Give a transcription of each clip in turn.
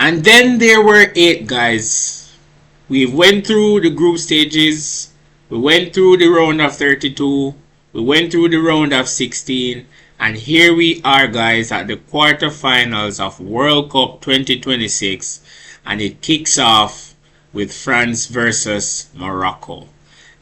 And then there were 8, guys. We went through the group stages. We went through the round of 32. We went through the round of 16. And here we are, guys, at the quarterfinals of World Cup 2026. And it kicks off with France versus Morocco.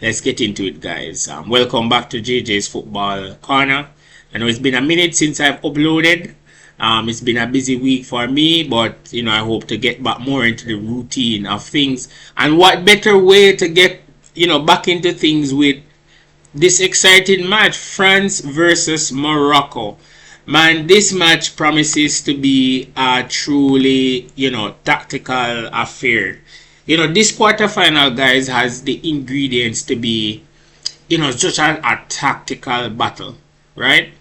Let's get into it, guys. Welcome back to JJ's Football Corner. I know it's been a minute since I've uploaded. It's been a busy week for me, but I hope to get back more into the routine of things. And what better way to get back into things with this exciting match, France versus Morocco. Man, this match promises to be a truly tactical affair. This quarterfinal, guys, has the ingredients to be just a tactical battle, right?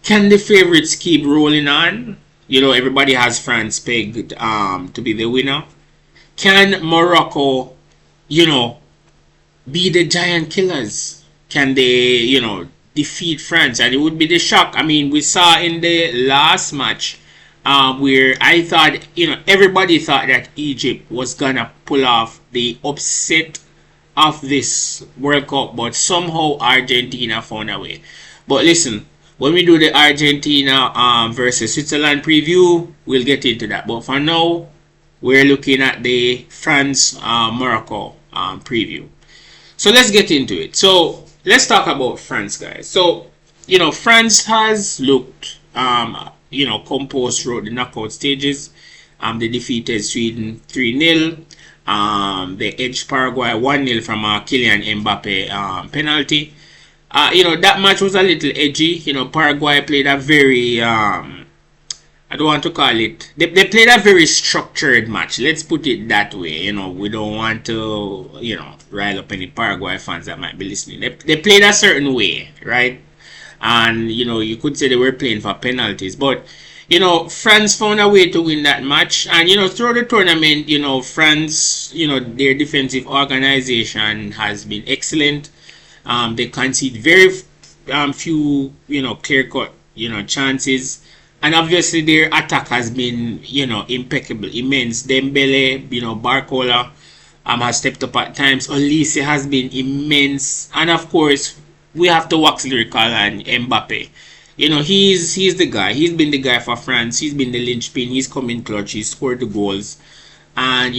Can the favorites keep rolling on? Everybody has France pegged to be the winner. Can Morocco, be the giant killers? Can they, defeat France? And it would be the shock. I mean, we saw in the last match where I thought, everybody thought that Egypt was gonna pull off the upset of this World Cup, but somehow Argentina found a way. But listen, when we do the Argentina versus Switzerland preview, we'll get into that. But for now, we're looking at the France Morocco preview. So let's get into it. So let's talk about France, guys. So France has looked composed throughout the knockout stages. They defeated Sweden 3-0. They edged Paraguay 1-0 from a Kylian Mbappe penalty. That match was a little edgy. Paraguay played a very, I don't want to call it, they played a very structured match. Let's put it that way. We don't want to, rile up any Paraguay fans that might be listening. They played a certain way, right? And, you could say they were playing for penalties. But, France found a way to win that match. And, throughout the tournament, France, their defensive organization has been excellent. They concede very few, clear-cut, chances. And obviously their attack has been, impeccable, immense. Dembele, Barcola has stepped up at times. Olise has been immense. And of course, we have to wax lyrical and Mbappe. He's the guy. He's been the guy for France. He's been the linchpin. He's come in clutch. He's scored the goals. And,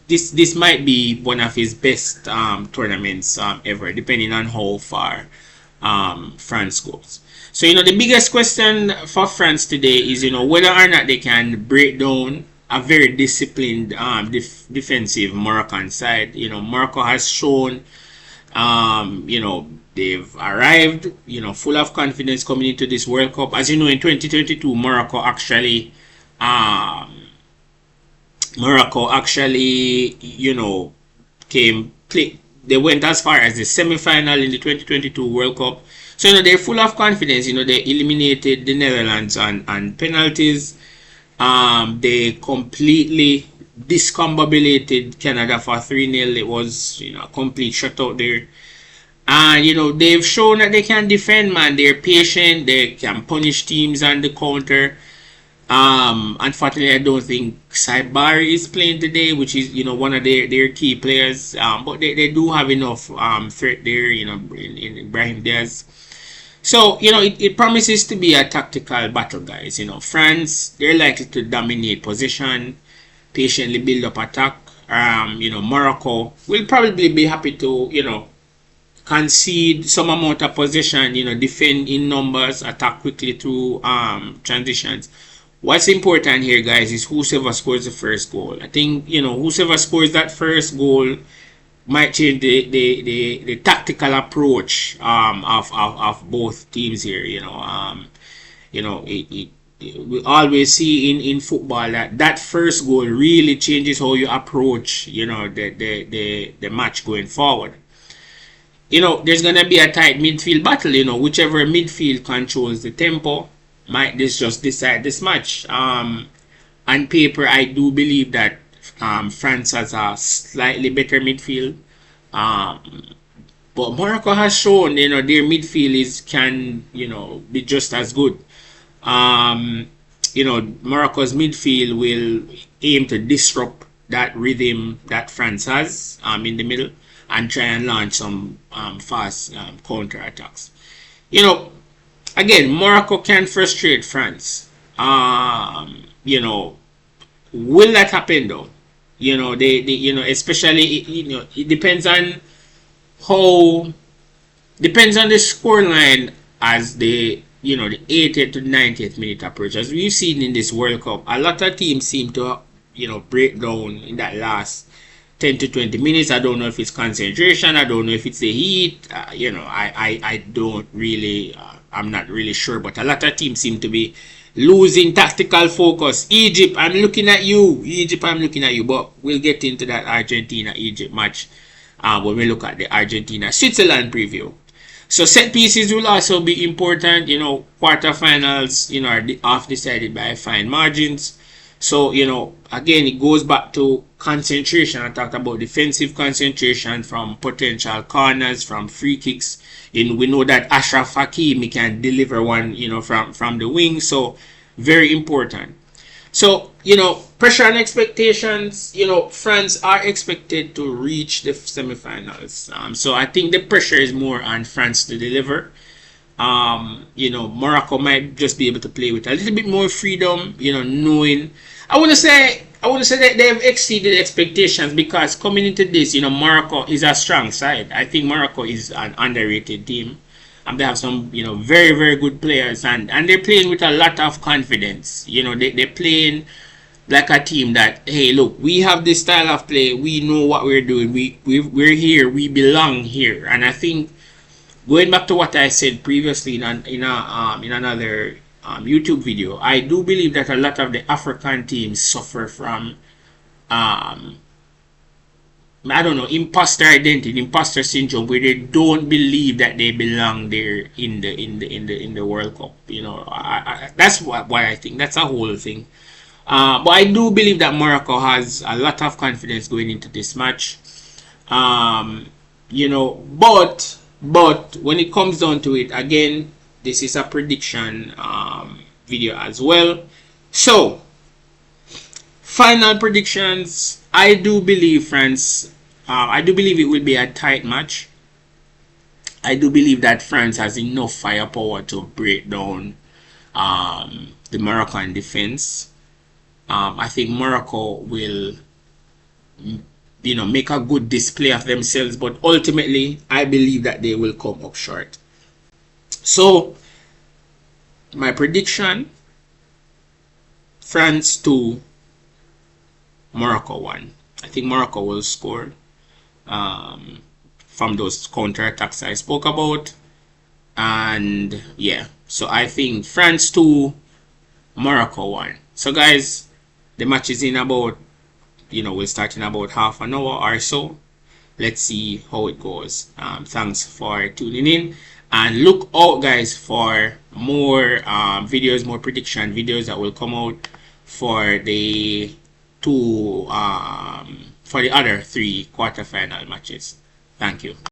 this might be one of his best tournaments ever, depending on how far France goes. So, the biggest question for France today is, whether or not they can break down a very disciplined defensive Moroccan side. Morocco has shown, they've arrived, full of confidence coming into this World Cup. As you know, in 2022, Morocco actually, they went as far as the semi-final in the 2022 World Cup. So, they're full of confidence. They eliminated the Netherlands on penalties. They completely discombobulated Canada for 3-0. It was, a complete shutout there. And, they've shown that they can defend, man. They're patient. They can punish teams on the counter. Unfortunately, I don't think Saibari is playing today, which is, one of their key players. But they do have enough threat there, in Ibrahim Diaz. So, it promises to be a tactical battle, guys. France, they're likely to dominate possession, patiently build up attack. Morocco will probably be happy to, concede some amount of possession, defend in numbers, attack quickly through transitions. What's important here, guys, is whoever scores the first goal. I think, whoever scores that first goal might change the tactical approach of both teams here. We always see in football that first goal really changes how you approach the match going forward. There's gonna be a tight midfield battle. Whichever midfield controls the tempo might just decide this match. On paper, I do believe that France has a slightly better midfield. But Morocco has shown, their midfield can, be just as good. Morocco's midfield will aim to disrupt that rhythm that France has in the middle and try and launch some fast counter attacks. You know, again, Morocco can frustrate France. Will that happen though? Especially it depends on how depends on the scoreline as the 80th to 90th minute approach. As we've seen in this World Cup, a lot of teams seem to break down in that last 10 to 20 minutes. I don't know if it's concentration. I don't know if it's the heat. I don't really. I'm not really sure. But a lot of teams seem to be losing tactical focus. Egypt, I'm looking at you. Egypt, I'm looking at you. But we'll get into that Argentina-Egypt match when we look at the Argentina-Switzerland preview. So set pieces will also be important. Quarterfinals, are off decided by fine margins. So, again, it goes back to concentration. I talked about defensive concentration from potential corners, from free kicks. We know that Ashraf Hakimi can deliver one, from the wing. So, very important. So, pressure and expectations, France are expected to reach the semifinals. So I think the pressure is more on France to deliver. Morocco might just be able to play with a little bit more freedom, knowing I want to say that they've exceeded expectations because coming into this, Morocco is a strong side. I think Morocco is an underrated team. They have some, very, very good players, and they're playing with a lot of confidence. They're playing like a team that, hey, look, we have this style of play. We know what we're doing. We're here. We belong here. And I think going back to what I said previously in another YouTube video, I do believe that a lot of the African teams suffer from I don't know, imposter identity, imposter syndrome, where they don't believe that they belong there in the World Cup. That's what I think. That's a whole thing. But I do believe that Morocco has a lot of confidence going into this match. But when it comes down to it, again, this is a prediction video as well. So, final predictions. I do believe France. I do believe it will be a tight match. I do believe that France has enough firepower to break down the Moroccan defense. I think Morocco will, make a good display of themselves, but ultimately, I believe that they will come up short. So, my prediction: France 2, Morocco 1. I think Morocco will score from those counter attacks I spoke about. And yeah, so I think France 2, Morocco 1. So guys, the match is in about, we'll start in about half an hour or so. Let's see how it goes. Thanks for tuning in. And look out, guys, for more videos, more prediction videos that will come out for the for the other 3 quarterfinal matches. Thank you.